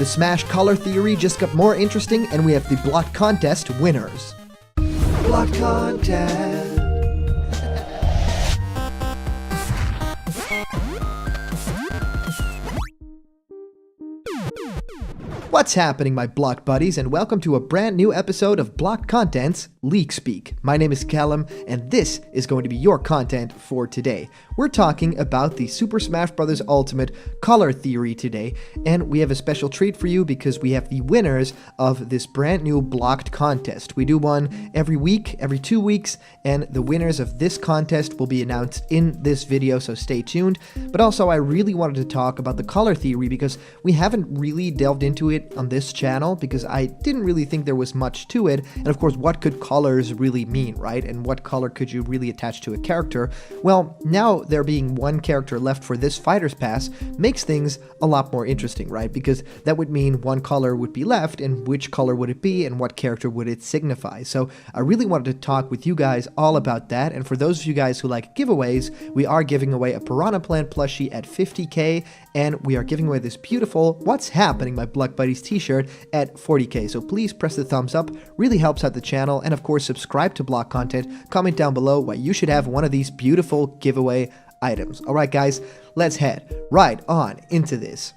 The Smash color theory just got more interesting, and we have the block contest winners. Block contest. What's happening, my block buddies, and welcome to a brand new episode of Block Content's Leak Speak. My name is Callum, and this is going to be your content for today. We're talking about the Super Smash Bros. Ultimate color theory today, and we have a special treat for you because we have the winners of this brand new blocked contest. We do one every week, every 2 weeks, and the winners of this contest will be announced in this video, so stay tuned. But also, I really wanted to talk about the color theory because we haven't really delved into it on this channel because I didn't really think there was much to it. And of course, what could colors really mean, right? And what color could you really attach to a character? Well, now there being one character left for this Fighter's Pass makes things a lot more interesting, right? Because that would mean one color would be left, and which color would it be, and what character would it signify? So I really wanted to talk with you guys all about that. And for those of you guys who like giveaways, we are giving away a Piranha Plant plushie at 50k, and we are giving away this beautiful What's Happening, My Block Buddies t-shirt at 40k. So please press the thumbs up, really helps out the channel, and of course subscribe to Block Content. Comment down below why you should have one of these beautiful giveaway items. Alright guys, let's head right on into this.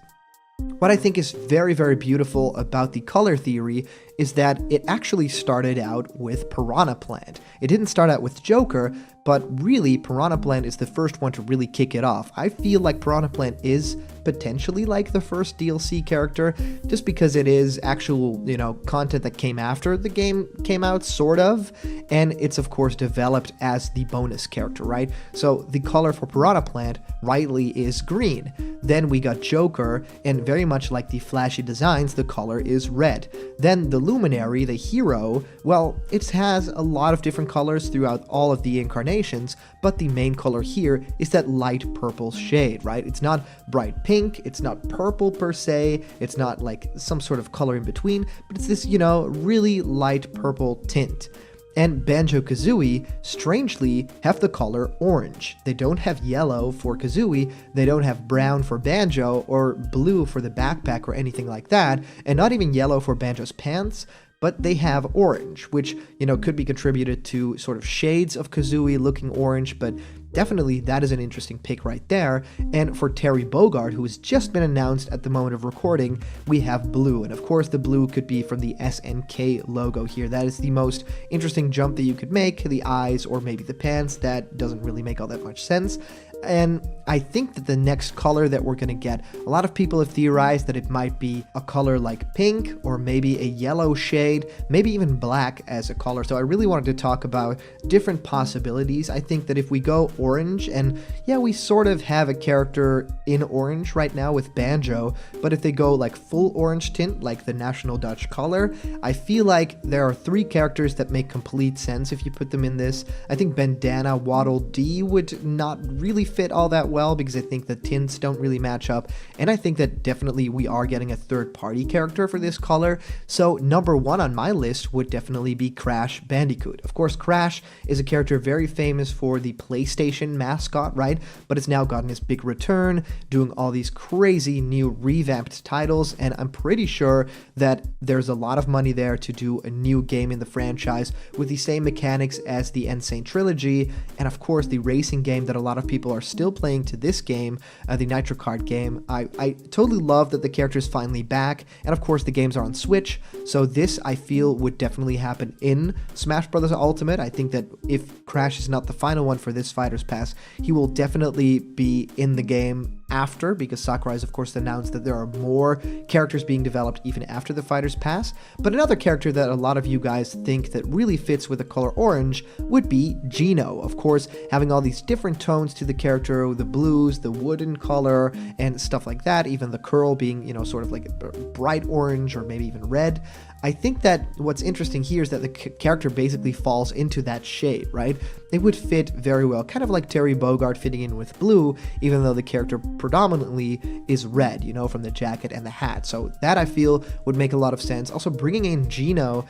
What I think is very, very beautiful about the color theory is that it actually started out with Piranha Plant. It didn't start out with Joker, but really Piranha Plant is the first one to really kick it off. I feel like Piranha Plant is potentially like the first DLC character, just because it is actual, content that came after the game came out, sort of, and it's of course developed as the bonus character, right? So the color for Piranha Plant rightly is green. Then we got Joker, and very much like the flashy designs, the color is red. Then the Luminary, the hero, well, it has a lot of different colors throughout all of the incarnations, but the main color here is that light purple shade, right? It's not bright pink, it's not purple per se, it's not like some sort of color in between, but it's this, really light purple tint. And banjo-kazooie, strangely, have the color orange. They don't have yellow for Kazooie, they don't have brown for Banjo, or blue for the backpack or anything like that, and not even yellow for Banjo's pants, but they have orange, which, could be contributed to sort of shades of Kazooie looking orange, but definitely that is an interesting pick right there. And for Terry Bogard, who has just been announced at the moment of recording, we have blue. And of course the blue could be from the SNK logo here. That is the most interesting jump that you could make, the eyes or maybe the pants. That doesn't really make all that much sense. And I think that the next color that we're going to get, a lot of people have theorized that it might be a color like pink or maybe a yellow shade, maybe even black as a color. So I really wanted to talk about different possibilities. I think that if we go orange, and yeah, we sort of have a character in orange right now with Banjo, but if they go like full orange tint, like the national Dutch color, I feel like there are 3 characters that make complete sense if you put them in this. I think Bandana Waddle Dee would not really fit all that well because I think the tints don't really match up, and I think that definitely we are getting a third-party character for this color. So number 1 on my list would definitely be Crash Bandicoot. Of course, Crash is a character very famous for the PlayStation mascot, right? But it's now gotten his big return, doing all these crazy new revamped titles, and I'm pretty sure that there's a lot of money there to do a new game in the franchise with the same mechanics as the Insane Trilogy, and of course the racing game that a lot of people are still playing to this game, the Nitro Kart game. I totally love that the character is finally back, and of course the games are on Switch, so this I feel would definitely happen in Smash Bros. Ultimate. I think that if Crash is not the final one for this Fighter's Pass, he will definitely be in the game after, because Sakurai has of course announced that there are more characters being developed even after the Fighter's Pass. But another character that a lot of you guys think that really fits with the color orange would be Geno. Of course, having all these different tones to the character, the blues, the wooden color, and stuff like that, even the curl being, sort of like a bright orange or maybe even red. I think that what's interesting here is that the character basically falls into that shade, right? It would fit very well, kind of like Terry Bogard fitting in with blue, even though the character predominantly is red, from the jacket and the hat. So that I feel would make a lot of sense. Also, bringing in Gino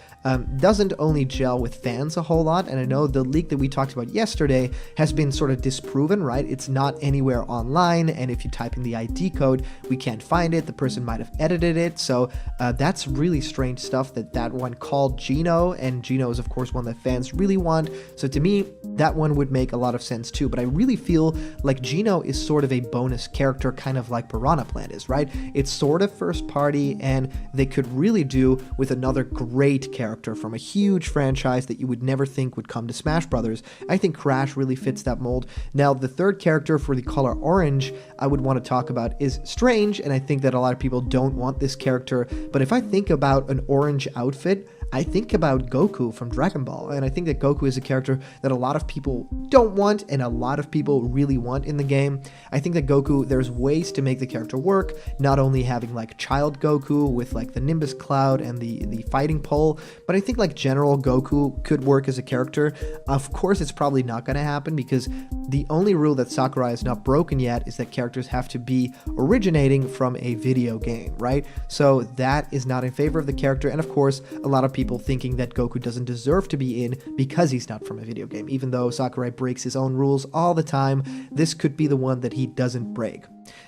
doesn't only gel with fans a whole lot, and I know the leak that we talked about yesterday has been sort of disproven, right? It's not anywhere online, and if you type in the ID code, we can't find it. The person might have edited it, so that's really strange stuff that one called Gino, and Gino is of course one that fans really want. So to me, that one would make a lot of sense too. But I really feel like Gino is sort of a bonus character, kind of like Piranha Plant is, right? It's sort of first party, and they could really do with another great character from a huge franchise that you would never think would come to Smash Brothers. I think Crash really fits that mold. Now, the third character for the color orange I would want to talk about is Strange, and I think that a lot of people don't want this character, but if I think about an orange outfit, I think about Goku from Dragon Ball, and I think that Goku is a character that a lot of people don't want and a lot of people really want in the game. I think that Goku, there's ways to make the character work, not only having like child Goku with like the Nimbus Cloud and the fighting pole, but I think like General Goku could work as a character. Of course, it's probably not going to happen because the only rule that Sakurai has not broken yet is that characters have to be originating from a video game, right? So that is not in favor of the character, and of course, a lot of people thinking that Goku doesn't deserve to be in because he's not from a video game. Even though Sakurai breaks his own rules all the time, this could be the one that he doesn't break.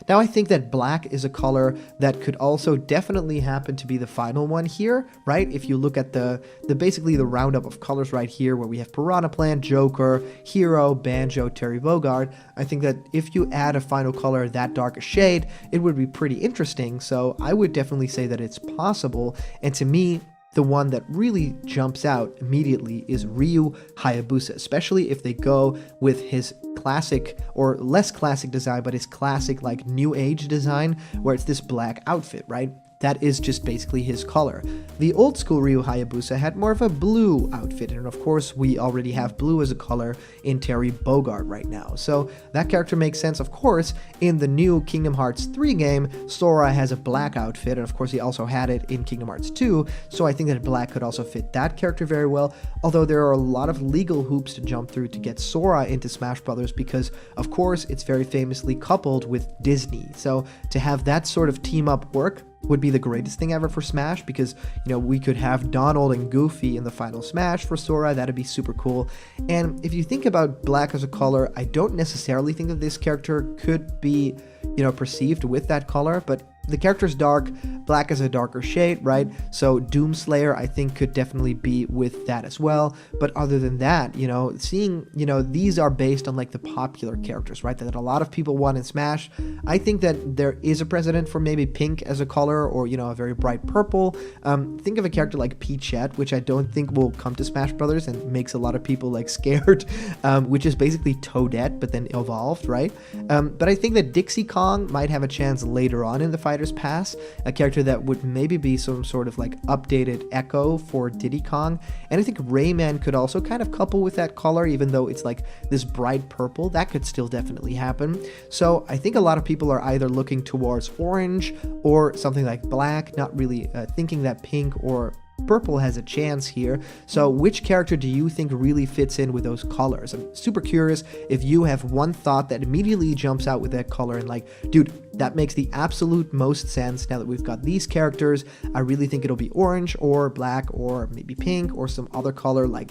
Now, I think that black is a color that could also definitely happen to be the final one here, right? If you look at the basically the roundup of colors right here, where we have Piranha Plant, Joker, Hero, Banjo, Terry Bogard, I think that if you add a final color that dark a shade, it would be pretty interesting. So I would definitely say that it's possible, and to me, the one that really jumps out immediately is Ryu Hayabusa, especially if they go with his classic or less classic design, but his classic like new age design where it's this black outfit, right? That is just basically his color. The old school Ryu Hayabusa had more of a blue outfit, and of course we already have blue as a color in Terry Bogard right now, so that character makes sense. Of course, in the new Kingdom Hearts 3 game, Sora has a black outfit, and of course he also had it in Kingdom Hearts 2, so I think that black could also fit that character very well, although there are a lot of legal hoops to jump through to get Sora into Smash Brothers because, of course, it's very famously coupled with Disney, so to have that sort of team up work would be the greatest thing ever for Smash, because we could have Donald and Goofy in the final Smash for Sora. That'd be super cool. And if you think about black as a color, I don't necessarily think that this character could be perceived with that color, but the character's dark, black is a darker shade, right? So Doomslayer, I think, could definitely be with that as well. But other than that, seeing, these are based on like the popular characters, right? That a lot of people want in Smash. I think that there is a precedent for maybe pink as a color, or, a very bright purple. Think of a character like Peachette, which I don't think will come to Smash Brothers and makes a lot of people like scared, which is basically Toadette, but then evolved, right? But I think that Dixie Kong might have a chance later on in the fight Pass, a character that would maybe be some sort of like updated echo for Diddy Kong, and I think Rayman could also kind of couple with that color, even though it's like this bright purple. That could still definitely happen. So I think a lot of people are either looking towards orange or something like black, not really thinking that pink or purple has a chance here. So which character do you think really fits in with those colors? I'm super curious if you have one thought that immediately jumps out with that color and like, dude, that makes the absolute most sense now that we've got these characters. I really think it'll be orange or black or maybe pink or some other color, like,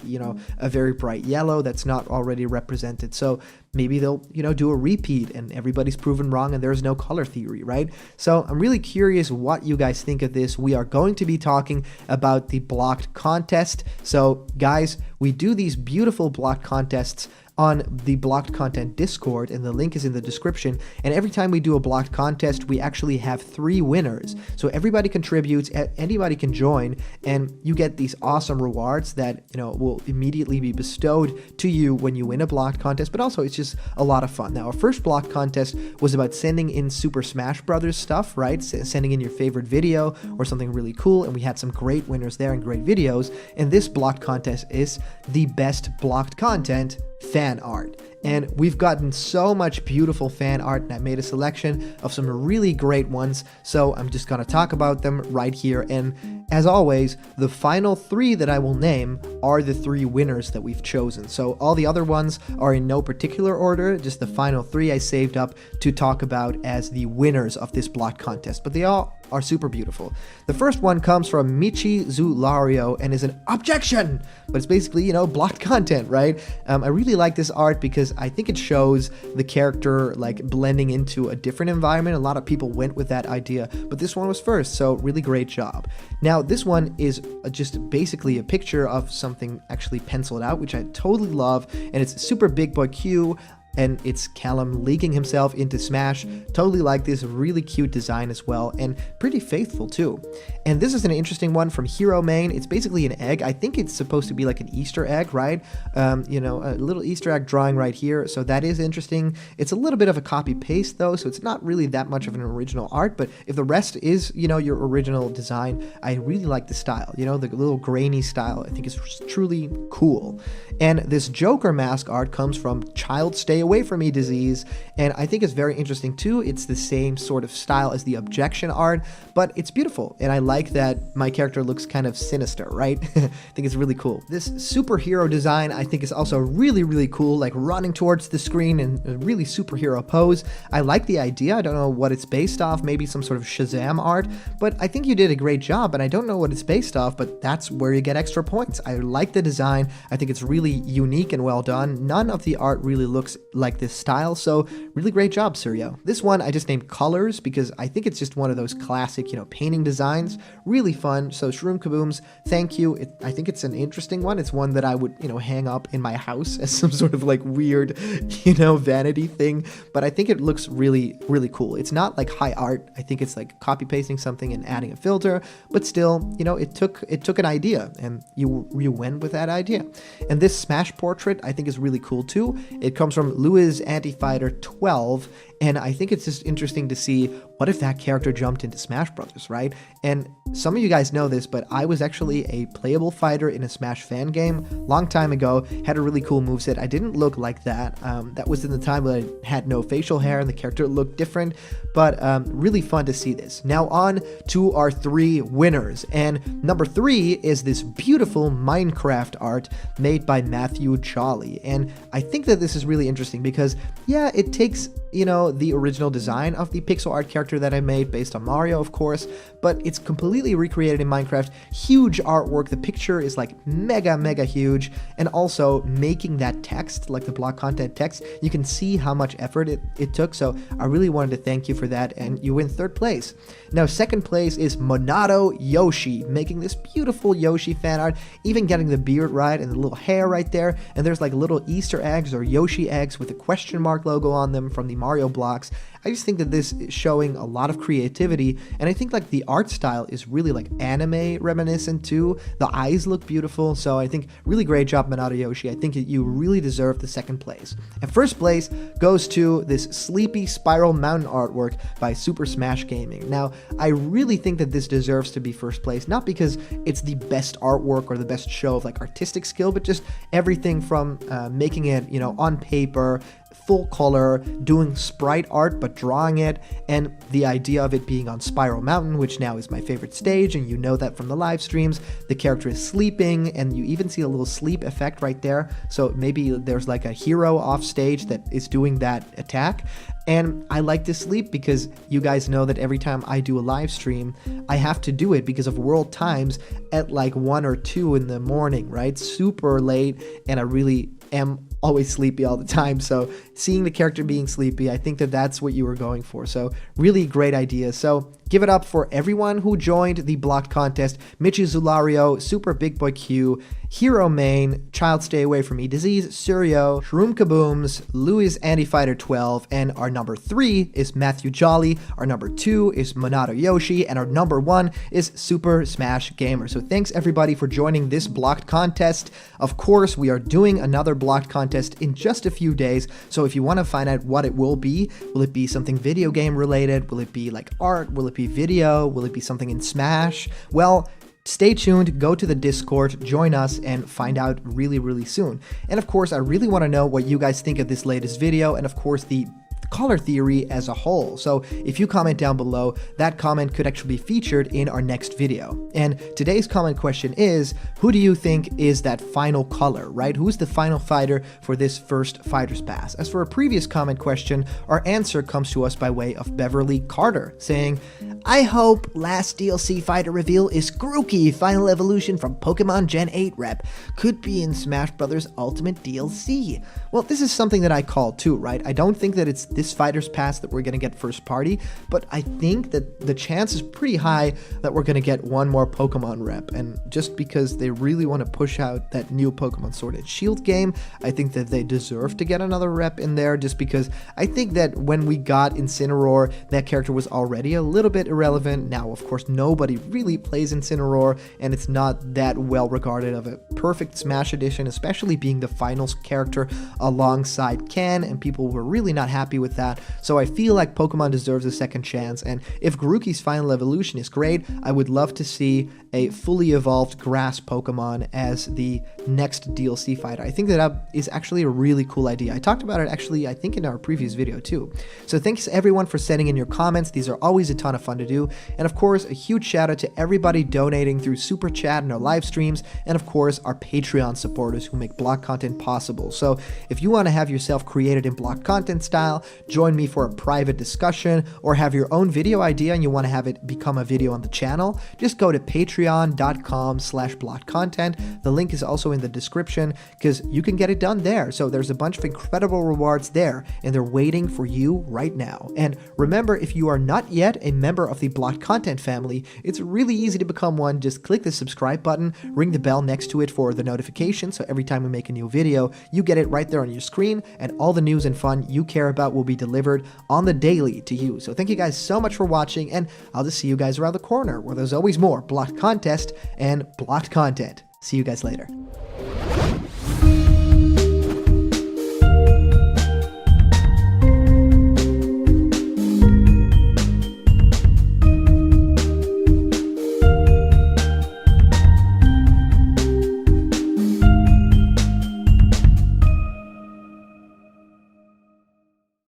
a very bright yellow that's not already represented. So maybe they'll, do a repeat and everybody's proven wrong and there's no color theory, right? So I'm really curious what you guys think of this. We are going to be talking about the blocked contest. So guys, we do these beautiful blocked contests on the Blocked Content Discord, and the link is in the description. And every time we do a blocked contest, we actually have 3 winners. So everybody contributes, anybody can join, and you get these awesome rewards that, will immediately be bestowed to you when you win a blocked contest, but also it's just a lot of fun. Now, our first blocked contest was about sending in Super Smash Brothers stuff, right? Sending in your favorite video or something really cool, and we had some great winners there and great videos. And this blocked contest is the best blocked content fan art. And we've gotten so much beautiful fan art, and I made a selection of some really great ones, so I'm just gonna talk about them right here. And as always, the final 3 that I will name are the 3 winners that we've chosen. So all the other ones are in no particular order, just the final 3 I saved up to talk about as the winners of this block contest, but they all are super beautiful. The first one comes from Michizulario and is an objection, but it's basically, you know, blocked content, right? I really like this art because I think it shows the character like blending into a different environment. A lot of people went with that idea, but this one was first, so really great job. Now, this one is just basically a picture of something actually penciled out, which I totally love, and it's Super Big Boy Q, and it's Callum leaking himself into Smash. Totally like this, really cute design as well, and pretty faithful too. And this is an interesting one from Hero Main. It's basically an egg. I think it's supposed to be like an Easter egg, right? You know, a little Easter egg drawing right here, so that is interesting. It's a little bit of a copy-paste though, so it's not really that much of an original art, but if the rest is, you know, your original design, I really like the style. You know, the little grainy style, I think is truly cool. And this Joker mask art comes from Child Stay Away From Me Disease, and I think it's very interesting too. It's the same sort of style as the objection art, but it's beautiful, and I like that my character looks kind of sinister, right? I think it's really cool. This superhero design I think is also really, really cool, like running towards the screen in a really superhero pose. I like the idea. I don't know what it's based off, maybe some sort of Shazam art, but I think you did a great job, and I don't know what it's based off, but that's where you get extra points. I like the design. I think it's really unique and well done. None of the art really looks like this style, so really great job, Suryo. This one I just named Colors because I think it's just one of those classic, you know, painting designs. Really fun. So Shroom Kabooms, thank you. I think it's an interesting one. It's one that I would, you know, hang up in my house as some sort of like weird, you know, vanity thing, but I think it looks really, really cool. It's not like high art. I think it's like copy pasting something and adding a filter, but still, you know, it took an idea and you went with that idea. And this Smash portrait I think is really cool too. It comes from Louis Anti-Fighter 12, and I think it's just interesting to see what if that character jumped into Smash Brothers, right? And some of you guys know this, but I was actually a playable fighter in a Smash fan game long time ago, had a really cool moveset. I didn't look like that. That was in the time when I had no facial hair and the character looked different, but really fun to see this. Now on to our 3 winners, and number 3 is this beautiful Minecraft art made by Matthew Jolly, and I think that this is really interesting because, yeah, it takes, you know, the original design of the pixel art character that I made based on Mario, of course, but it's completely recreated in Minecraft. Huge artwork. The picture is like mega huge, and also making that text, like the block content text, you can see how much effort it took, so I really wanted to thank you for that, and you win 3rd place. Now, 2nd place is Monado Yoshi, making this beautiful Yoshi fan art, even getting the beard right and the little hair right there, and there's like little Easter eggs or Yoshi eggs with a question mark logo on them from the Mario blocks. I just think that this is showing a lot of creativity, and I think like the art style is really like anime reminiscent too. The eyes look beautiful, so I think really great job, Monado Yoshi. I think you really deserve the 2nd place. And 1st place goes to this Sleepy Spiral Mountain artwork by Super Smash Gaming. Now, I really think that this deserves to be 1st place, not because it's the best artwork or the best show of like artistic skill, but just everything from making it, you know, on paper, full color, doing sprite art but drawing it, and the idea of it being on Spiral Mountain, which now is my favorite stage, and you know that from the live streams. The character is sleeping, and you even see a little sleep effect right there, so maybe there's like a hero off stage that is doing that attack. And I like to sleep because you guys know that every time I do a live stream, I have to do it because of world times at like 1 or 2 in the morning, right? Super late, and I really am always sleepy all the time, so seeing the character being sleepy, I think that that's what you were going for, so really great idea. So give it up for everyone who joined the blocked contest: Michizulario, Super Big Boy Q, Hero Main, Child Stay Away From Me Disease, Suryo, Shroom Kabooms, Louis Anti-Fighter 12, and our number 3 is Matthew Jolly, our number 2 is Monado Yoshi, and our number 1 is Super Smash Gamer. So thanks everybody for joining this blocked contest. Of course, we are doing another blocked contest in just a few days, so if you want to find out what it will be it something video game related? Will it be like art? Will it be video? Will it be something in Smash? Well, stay tuned, go to the Discord, join us, and find out really, really soon. And of course, I really want to know what you guys think of this latest video, and of course the color theory as a whole. So if you comment down below, that comment could actually be featured in our next video. And today's comment question is, who do you think is that final color, right? Who's the final fighter for this first Fighters Pass? As for a previous comment question, our answer comes to us by way of Beverly Carter, saying, I hope last DLC fighter reveal is Grookey, final evolution from Pokemon Gen 8 rep. Could be in Smash Bros. Ultimate DLC. Well, this is something that I call too, right? I don't think that it's this Fighters Pass that we're going to get first party, but I think that the chance is pretty high that we're going to get one more Pokemon rep. And just because they really want to push out that new Pokemon Sword and Shield game, I think that they deserve to get another rep in there, just because I think that when we got Incineroar, that character was already a little bit irrelevant. Now, of course, nobody really plays Incineroar, and it's not that well regarded of a perfect Smash edition, especially being the finals character alongside Ken, and people were really not happy with that. So I feel like Pokemon deserves a second chance, and if Grookey's final evolution is great, I would love to see a fully evolved grass Pokemon as the next DLC fighter. I think that is actually a really cool idea. I talked about it actually, I think, in our previous video too. So thanks everyone for sending in your comments. These are always a ton of fun to do. And of course, a huge shout out to everybody donating through Super Chat and our live streams, and of course, our Patreon supporters who make block content possible. So if you want to have yourself created in block content style, join me for a private discussion, or have your own video idea and you want to have it become a video on the channel, just go to patreon.com/blockcontent. The link is also in the description because you can get it done there. So there's a bunch of incredible rewards there, and they're waiting for you right now. And remember, if you are not yet a member of the Block Content family, it's really easy to become one. Just click the subscribe button, ring the bell next to it for the notification, so every time we make a new video, you get it right there on your screen, and all the news and fun you care about will be delivered on the daily to you. So thank you guys so much for watching, and I'll just see you guys around the corner where there's always more blocked contest and blocked content. See you guys later.